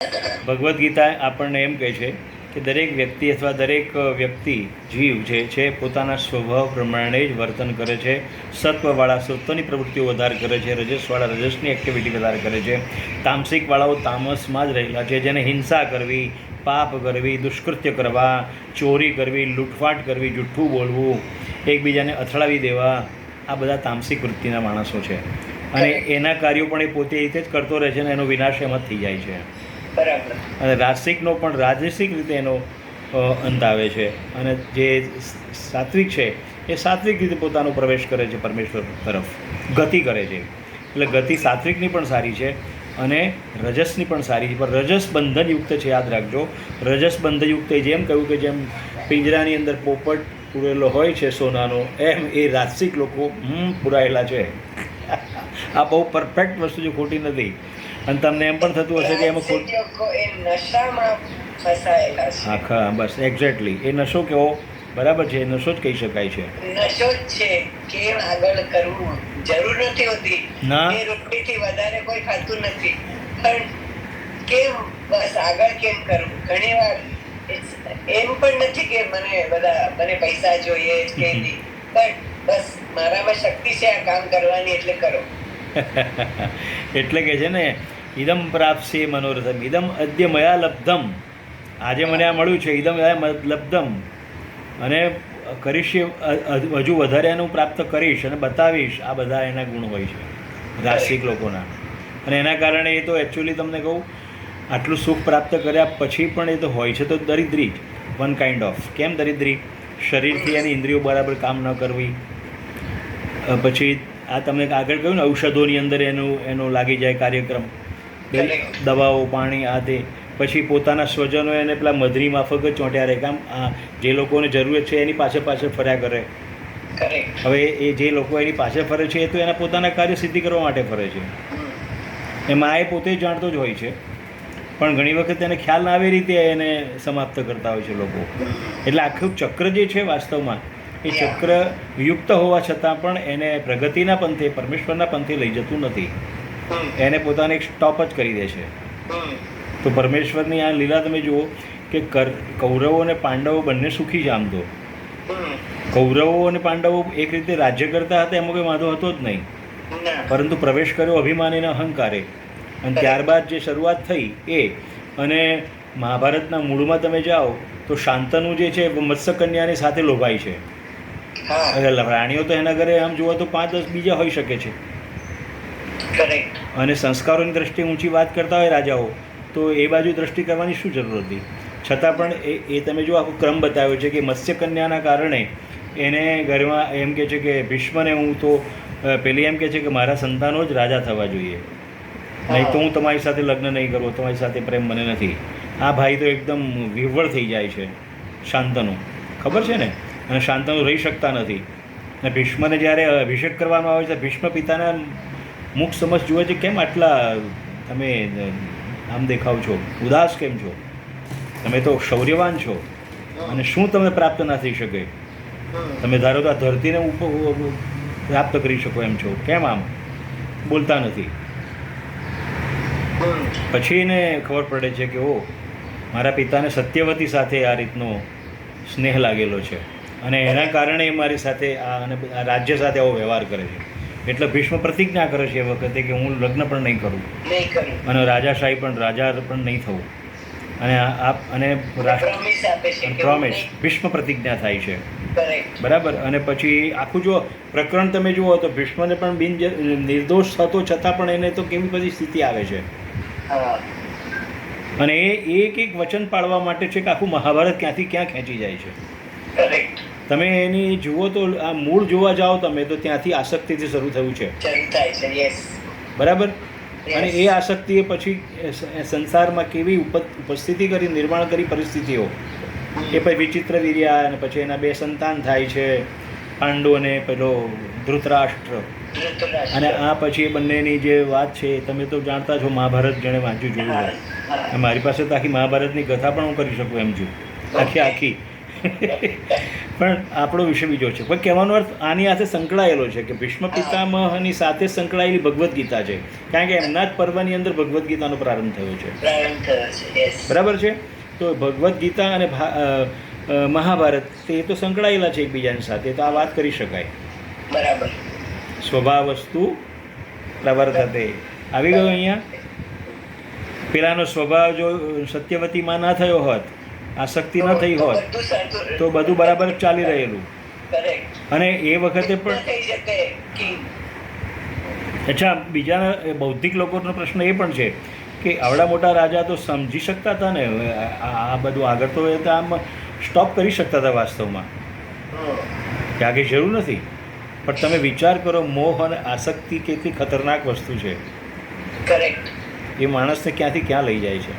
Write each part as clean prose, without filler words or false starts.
ભગવદ્ ગીતા આપણને એમ કહે છે કે દરેક વ્યક્તિ અથવા દરેક વ્યક્તિ જીવ જે છે પોતાના સ્વભાવ પ્રમાણે જ વર્તન કરે છે. સત્વવાળા સત્વની પ્રવૃત્તિઓ વધારે કરે છે, રજસવાળા રજસની એક્ટિવિટી વધારે કરે છે, તામસિકવાળાઓ તામસમાં જ રહેલા છે, જેને હિંસા કરવી, પાપ કરવી, દુષ્કૃત્ય કરવા, ચોરી કરવી, લૂંટફાટ કરવી, જૂઠ્ઠું બોલવું, એકબીજાને અથડાવી દેવા, આ બધા તામસિક વૃત્તિના માણસો છે. અને એના કાર્યો પણ એ પોતે રીતે જ કરતો રહે છે અને એનો વિનાશ એમ જ થઈ જાય છે. અને રાજસિકનો પણ રાજસિક રીતે એનો અંત આવે છે. અને જે સાત્વિક છે એ સાત્વિક રીતે પોતાનો પ્રવેશ કરે છે પરમેશ્વર તરફ, ગતિ કરે છે. એટલે ગતિ સાત્વિકની પણ સારી છે અને રજસની પણ સારી છે. પણ રજસ બંધનયુક્ત છે, યાદ રાખજો. રજસ બંધનયુક્ત જેમ કહ્યું કે જેમ પિંજરાની અંદર પોપટ પૂરેલો હોય છે સોનાનો, એમ એ રાજસિક લોકો પુરાયેલા છે. આ બહુ પરફેક્ટ વસ્તુ છે, ખોટી નથી. અને તમને એમ પણ થતું હશે કે એમાં આખા બસ એક્ઝેક્ટલી એ નશો કેવો બરાબર છે, એ નશો જ કહી શકાય છે. નશો જ છે. કેમ આગળ કરવું જરૂર નથી હોતી ના, એ રોટલીથી વધારે કોઈ ખાતું નથી, પણ કેમ બસ આગળ કેમ કરવું. ઘણી વાર એમ પણ નથી કે મને પૈસા જોઈએ કે નહીં, પણ બસ મારામાં શક્તિ છે આ કામ કરવાની એટલે કરો. એટલે કે છે ને ઇદમ પ્રાપ્સે મનોરથમ ઇદમ અદ્ય મયા લબ્ધમ. આજે મને આ મળ્યું છે, ઇદમ લબ્ધમ, અને કરીશ હજુ વધારે એનું પ્રાપ્ત કરીશ અને બતાવીશ. આ બધા એના ગુણ હોય છે રાજસિક લોકોના. અને એના કારણે એ તો એકચ્યુઅલી તમને કહું, આટલું સુખ પ્રાપ્ત કર્યા પછી પણ એ તો હોય છે તો દરિદ્રી જ, વન કાઇન્ડ ઓફ. કેમ દરિદ્રી? શરીરથી એની ઇન્દ્રિયો બરાબર કામ ન કરવી. પછી આ તમને આગળ કહ્યું ને ઔષધોની અંદર એનો લાગી જાય કાર્યક્રમ, દવાઓ, પાણી, આ તે. પછી પોતાના સ્વજનો એને પેલા મધરી માફક જ ચોંટ્યા રહે. કામ જે લોકોને જરૂરત છે એની પાછળ ફર્યા કરે. હવે એ જે લોકો એની પાછળ ફરે છે એ તો એના પોતાના કાર્ય સિદ્ધિ કરવા માટે ફરે છે. એમાં એ પોતે જ જાણતો જ હોય છે, પણ ઘણી વખત એને ખ્યાલ ના આવે રીતે એને સમાપ્ત કરતા હોય છે લોકો. એટલે આખું ચક્ર જે છે વાસ્તવમાં એ ચક્ર યુક્ત હોવા છતાં પણ એને પ્રગતિના પંથે, પરમેશ્વરના પંથે લઈ જતું નથી. એને પોતાને એક સ્ટોપ જ કરી દે છે. તો પરમેશ્વરની આ લીલા તમે જુઓ કે કૌરવો અને પાંડવો બંને સુખી છે. આમ તો કૌરવો અને પાંડવો એક રીતે રાજ્ય કરતા હતા, એમાં કોઈ વાંધો હતો જ નહીં, પરંતુ પ્રવેશ કર્યો અભિમાનીના અહંકારે. અને ત્યારબાદ જે શરૂઆત થઈ એ, અને મહાભારતના મૂળમાં તમે જાઓ તો શાંતનુ જે છે મત્સ્યકન્યાની સાથે લોભાય છે. રાણીઓ તો એના ઘરે આમ જુઓ તો 5-10 બીજા હોઈ શકે છે. અને સંસ્કારોની દ્રષ્ટિએ ઊંચી વાત કરતા હોય રાજાઓ, તો એ બાજુ દ્રષ્ટિ કરવાની શું જરૂર હતી? છતાં પણ એ તમે જો આખો ક્રમ બતાવ્યો છે કે મત્સ્યકન્યાના કારણે એને ઘરમાં એમ કહે છે કે ભીષ્મને હું તો પેલી એમ કહે છે કે મારા સંતાનો જ રાજા થવા જોઈએ, નહીં તો હું તમારી સાથે લગ્ન નહીં કરું, તમારી સાથે પ્રેમ મને નથી. આ ભાઈ તો એકદમ વિહ્વળ થઈ જાય છે શાંતનુ, ખબર છે ને. અને શાંતનુ રહી શકતા નથી. અને ભીષ્મને જ્યારે અભિષેક કરવામાં આવે છે, ભીષ્મ પિતાના મુખ સમજ જુએ છે, કેમ આટલા તમે આમ દેખાવ છો, ઉદાસ કેમ છો? તમે તો શૌર્યવાન છો અને શું તમને પ્રાપ્ત ના થઈ શકે? તમે ધારો તો આ ધરતીને પ્રાપ્ત કરી શકો એમ છો, કેમ આમ બોલતા નથી? પછી એને ખબર પડે છે કે ઓ, મારા પિતાને સત્યવતી સાથે આ રીતનો સ્નેહ લાગેલો છે અને એના કારણે એ મારી સાથે આ રાજ્ય સાથે આવો વ્યવહાર કરે છે. એટલે ભીષ્મ પ્રતિજ્ઞા કરે છે એ વખતે કે હું લગ્ન પણ નહીં કરું અને રાજાશાહી પણ રાજા પણ નહીં થવું. અને પ્રોમિસ ભીષ્મ પ્રતિજ્ઞા થાય છે, બરાબર. અને પછી આખું જો પ્રકરણ તમે જુઓ તો ભીષ્મને પણ નિર્દોષ થતો છતાં પણ એને તો કેવી બધી સ્થિતિ આવે છે. અને એ એક વચન પાળવા માટે છે કે આખું મહાભારત ક્યાંથી ક્યાં ખેંચી જાય છે. તમે એની જુઓ તો આ મૂળ જોવા જાઓ તમે તો ત્યાંથી આસક્તિથી શરૂ થયું છે, બરાબર. અને એ આસક્તિએ પછી સંસારમાં કેવી ઉપસ્થિતિ કરી, નિર્માણ કરી પરિસ્થિતિઓ. એ પછી વિચિત્ર વીર્યા, અને પછી એના 2 સંતાન થાય છે, પાંડુ અને પેલો ધૃતરાષ્ટ્ર. અને આ પછી એ બંનેની જે વાત છે તમે તો જાણતા છો, મહાભારત જેણે વાંચ્યું જોયું હોય. મારી પાસે તો આખી મહાભારતની કથા પણ હું કરી શકું એમ છું, આખી. પણ આપણો વિષય બીજો છે. પણ કહેવાનો અર્થ આની સાથે સંકળાયેલો છે કે ભીષ્મ પિતામહની સાથે સંકળાયેલી ભગવદ્ ગીતા છે, કારણ કે એમના જ પર્વની અંદર ભગવદ્ ગીતાનો પ્રારંભ થયો છે. બરાબર છે. તો ભગવદ્ ગીતા અને મહાભારત તે તો સંકળાયેલા છે એકબીજાની સાથે, તો આ વાત કરી શકાય. બરાબર. સ્વભાવ વસ્તુ પ્રવર્તતે આવી ગયો અહીંયા. પેલાનો સ્વભાવ જો સત્યવતીમાં ના થયો હોત, આસક્તિ ન થઈ હોત, તો બધું બરાબર ચાલી રહેલું. અને એ વખતે પણ અચ્છા, બીજા બૌદ્ધિક લોકોનો પ્રશ્ન એ પણ છે કે આવડા મોટા રાજા તો સમજી શકતા હતા ને આ બધું આગળ, તો એ તો આમ સ્ટોપ કરી શકતા હતા વાસ્તવમાં, કે આગે જરૂર નથી. પણ તમે વિચાર કરો, મોહ અને આસક્તિ કેટલી ખતરનાક વસ્તુ છે. એ માણસને ક્યાંથી ક્યાં લઈ જાય છે.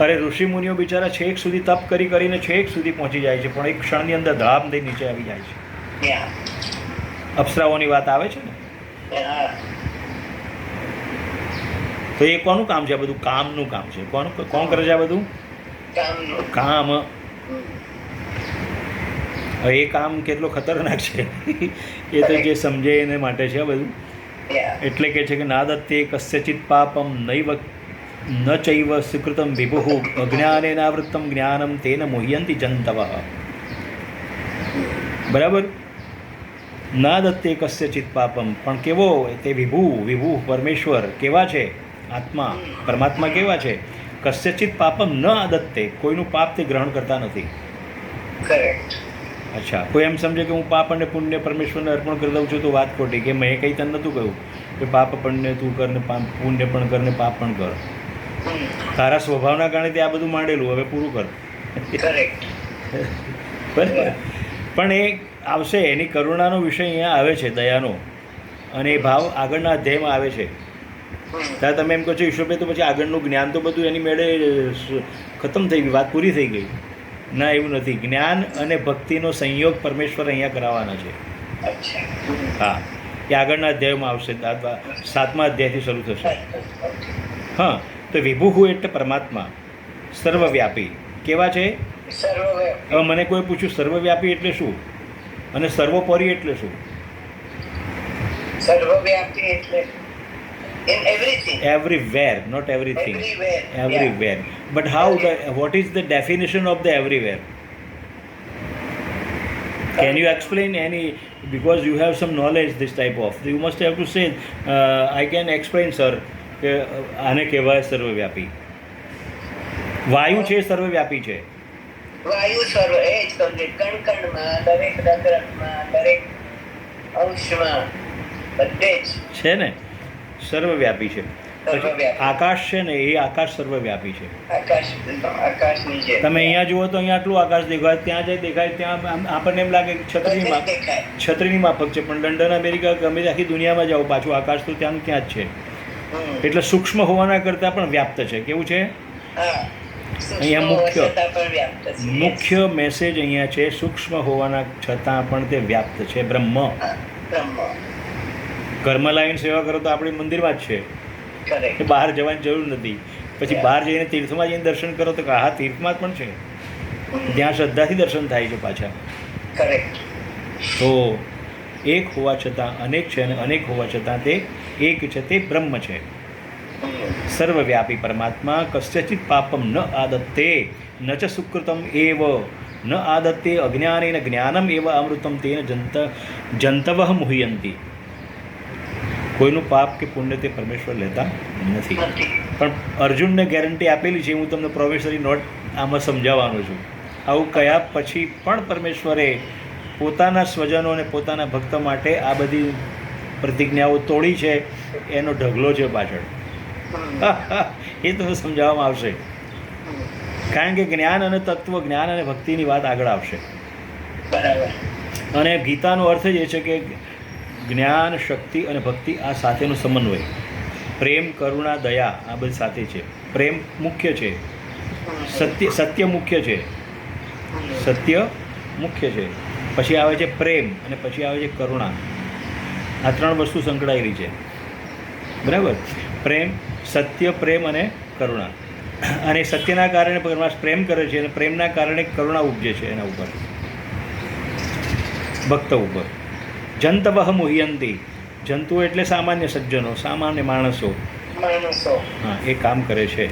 અરે ઋષિ મુનિઓ બિચારા છેક સુધી તપ કરી કરીને છેક સુધી પહોંચી જાય છે, પણ એક ક્ષણની અંદર ધામ દઈ નીચે આવી જાય છે. અપ્સરાઓની વાત આવે છે ને, તો એ કોનું કામ છે? આ બધું કામનું કામ છે. કોણ કરે છે આ બધું? કામ. હવે એ કામ કેટલો ખતરનાક છે એ તો જે સમજે એને માટે છે આ બધું. એટલે કે છે કે નાદત્તે કસ્યચિત પાપમ નૈવ ન ચૈવ સુકૃતમ વિભુઃ અજ્ઞાનેનાવૃત્તમ જ્ઞાનમ તેન મોહ્યંતિ જંતવઃ. બરાબર. નાદત્તે કસ્યચિત પાપમ, પણ કેવો તે વિભુ પરમેશ્વર કેવા છે? આત્મા પરમાત્મા કેવા છે? કસ્યચિત પાપમ ન આદત્તે, કોઈનું પાપ તે ગ્રહણ કરતા નથી. અચ્છા, કોઈ એમ સમજે કે હું પાપ અને પુણ્ય પરમેશ્વરને અર્પણ કરી દઉં છું તો વાત ખોટી. કે મેં કંઈ તને નહોતું કહ્યું કે પાપ પુણ્ય તું કર ને પુણ્ય પણ કર ને પાપ પણ કર. તારા સ્વભાવના કારણે તે આ બધું માંડેલું, હવે પૂરું કર. બરાબર. પણ એ આવશે, એની કરુણાનો વિષય અહીંયા આવે છે, દયાનો, અને એ ભાવ આગળના અધ્યાયમાં આવે છે. ત્યારે તમે એમ કહો છો ઈશ્વરભાઈ તો પછી આગળનું જ્ઞાન તો બધું એની મેળે ખતમ થઈ ગયું, વાત પૂરી થઈ ગઈ. ના, એવું નથી. જ્ઞાન અને ભક્તિનો સંયોગ પરમેશ્વર અહીંયા કરાવવાના છે. હા, એ આગળના અધ્યાયમાં આવશે, 7મા અધ્યાયથી શરૂ થશે. હા, તો વિભુઃ એટલે પરમાત્મા, સર્વવ્યાપી. કેવા છે? હવે મને કોઈ પૂછ્યું સર્વવ્યાપી એટલે શું અને સર્વોપરી એટલે શું? સર્વવ્યાપી એટલે everywhere, not everything. Everywhere. But how what is the definition of the everywhere? Can you explain any, because you have some knowledge this type of, you must have to say I can explain sir કે આને કહેવાય સર્વવ્યાપી. વાયુ છે સર્વવ્યાપી છે. વાયુ સર્વ એ જ કણ કણમાં, દરેક રગરગમાં, દરેક અંશમાં, બધે જ છે ને, સર્વવ્યાપી છે. પછી આકાશ છે ને, એ આકાશ સર્વવ્યાપી છે. આકાશની જે તમે અહીંયા જુઓ તો અહીંયા આટલું આકાશ દેખાય, ત્યાં જાય દેખાય, ત્યાં આપણને એમ લાગે કે છત્રીની માફક છે, પણ લંડન, અમેરિકા, ગમે આખી દુનિયામાં જાઓ પાછું આકાશ તો ત્યાં જ છે. એટલે સૂક્ષ્મ હોવાના કરતાં પણ વ્યાપ્ત છે. કેવું છે? અહીંયા મુખ્ય મેસેજ અહીંયા છે, સૂક્ષ્મ હોવાના છતાં પણ તે વ્યાપ્ત છે. બ્રહ્મ. ઘરમાં લાવીને સેવા કરો તો આપણે મંદિરમાં જ છે, બહાર જવાની જરૂર નથી. પછી બહાર જઈને તીર્થમાં જઈને દર્શન કરો તો હા, તીર્થમાં પણ છે, ત્યાં શ્રદ્ધાથી દર્શન થાય છે પાછા. તો એક હોવા છતાં અનેક છે, અને અનેક હોવા છતાં તે એક છે, તે બ્રહ્મ છે. સર્વવ્યાપી પરમાત્મા. કસ્યચિત પાપમ ન આદત્તે ન ચ સુકૃતમ એવ ન આદત્તે અજ્ઞાનેન જ્ઞાનમ એવ અમૃતમ તેન જંતવઃ મુહ્યંતિ. કોઈનું પાપ કે પુણ્ય તે પરમેશ્વર લેતા નથી. પણ અર્જુનને ગેરંટી આપેલી છે, હું તમને પ્રોફેસરી નોટ આમાં સમજાવવાનો છું. આવું કયા પછી પણ પરમેશ્વરે પોતાના સ્વજનો અને પોતાના ભક્ત માટે આ બધી પ્રતિજ્ઞાઓ તોડી છે. એનો ઢગલો છે પાછળ. એ તમને સમજાવવામાં આવશે, કારણ કે જ્ઞાન અને તત્વ, જ્ઞાન અને ભક્તિની વાત આગળ આવશે. અને ગીતાનો અર્થ જ એ છે કે જ્ઞાન, શક્તિ અને ભક્તિ આ સાથેનો સમન્વય. પ્રેમ, કરુણા, દયા આ બધી સાથે છે. પ્રેમ મુખ્ય છે, સત્ય મુખ્ય છે, સત્ય મુખ્ય છે, પછી આવે છે પ્રેમ, અને પછી આવે છે કરુણા. આ 3 વસ્તુ સંકળાયેલી છે. બરાબર. પ્રેમ, સત્ય, પ્રેમ અને કરુણા. અને સત્યના કારણે પરમાત્મા પ્રેમ કરે છે અને પ્રેમના કારણે કરુણા ઉપજે છે એના ઉપર, ભક્ત ઉપર. જંતવહ મુહ્યંતી, જંતુઓ એટલે સામાન્ય સજ્જનો, સામાન્ય માણસો. હા, એ કામ કરે છે.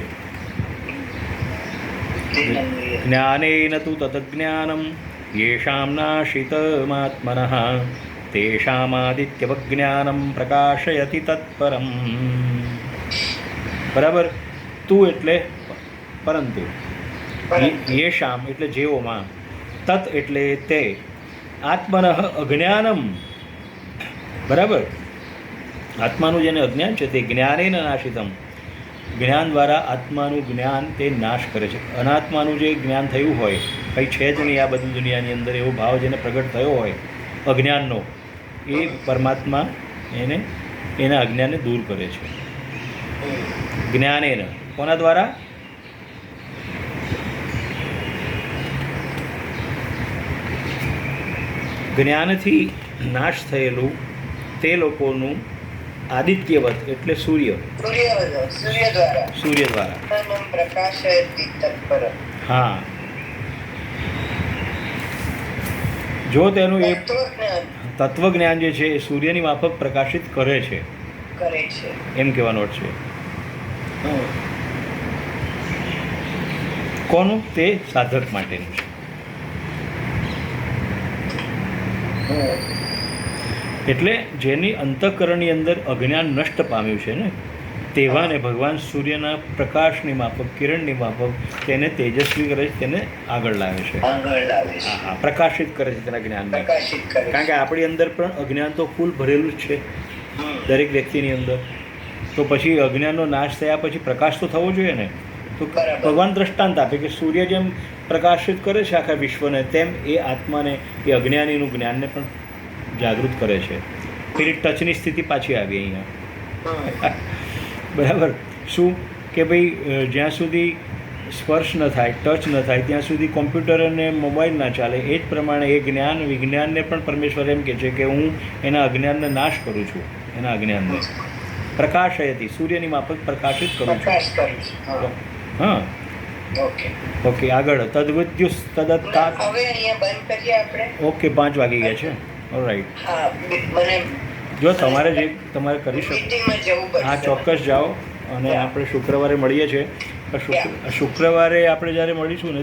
જ્ઞાનેન તુ તદ્જ્ઞાનમ યેષાં નાશિતમાત્મનઃ તેષામાદિત્યવજ્ઞાનમ પ્રકાશયતિ તત્પરમ. બરાબર. તું એટલે પરંતુ, યેષામ એટલે જેઓમાં, તત એટલે તે, આત્મનઃ અજ્ઞાનમ. બરાબર. આત્માનું જેને અજ્ઞાન છે તે જ્ઞાનેન નાશિતમ, જ્ઞાન દ્વારા આત્માનું જ્ઞાન તે નાશ કરે છે. અનાત્માનું જે જ્ઞાન થયું હોય, કંઈ છે જ નહીં આ બધી દુનિયાની અંદર, એવો ભાવ જેને પ્રગટ થયો હોય અજ્ઞાનનો, એ પરમાત્મા એને એના અજ્ઞાનને દૂર કરે છે. જ્ઞાનેન, કોના દ્વારા? જ્ઞાનથી નાશ થયેલું તે લોકોનું આદિત્યવત એટલે સૂર્ય દ્વારા. હા, જો તેનું એ તત્વજ્ઞાન જે છે એ સૂર્યની માફક પ્રકાશિત કરે છે એમ કહેવાનો અર્થ છે. કોનું? તે સાધક માટેનું છે. એટલે જેની અંતઃકરણની અંદર અજ્ઞાન નષ્ટ પામ્યું છે ને, તેવાને ભગવાન સૂર્યના પ્રકાશની માફક, કિરણની માફક તેને તેજસ્વી કરે છે, તેને આગળ લાવે છે. હા, પ્રકાશિત કરે છે તેના જ્ઞાનને. કારણ કે આપણી અંદર પણ અજ્ઞાન તો ફૂલ ભરેલું જ છે દરેક વ્યક્તિની અંદર. તો પછી અજ્ઞાનનો નાશ થયા પછી પ્રકાશ તો થવો જોઈએ ને. તો ભગવાન દ્રષ્ટાંત આપે કે સૂર્ય જેમ પ્રકાશિત કરે છે આખા વિશ્વને, તેમ એ આત્માને, એ અજ્ઞાનીનું જ્ઞાનને પણ જાગૃત કરે છે. ફરી ટચની સ્થિતિ પાછી આવી અહીંયા. બરાબર. શું કે ભાઈ જ્યાં સુધી સ્પર્શ ન થાય, ટચ ન થાય, ત્યાં સુધી કોમ્પ્યુટર અને મોબાઈલ ના ચાલે. એ જ પ્રમાણે એ જ્ઞાન વિજ્ઞાનને પણ પરમેશ્વર એમ કહે છે કે હું એના અજ્ઞાનને નાશ કરું છું, એના અજ્ઞાનને પ્રકાશયથી, સૂર્યની માફક પ્રકાશિત કરું છું. હા, ઓકે. આગળ તદ્વિદ્યુસ તદત્તા. ઓકે, 5 વાગી ગયા છે. ઓલરાઈટ. જો તમારે જે તમારે કરી શકો, હા ચોક્કસ જાઓ. અને આપણે શુક્રવારે મળીએ છીએ. શુક્રવારે આપણે જ્યારે મળીશું ને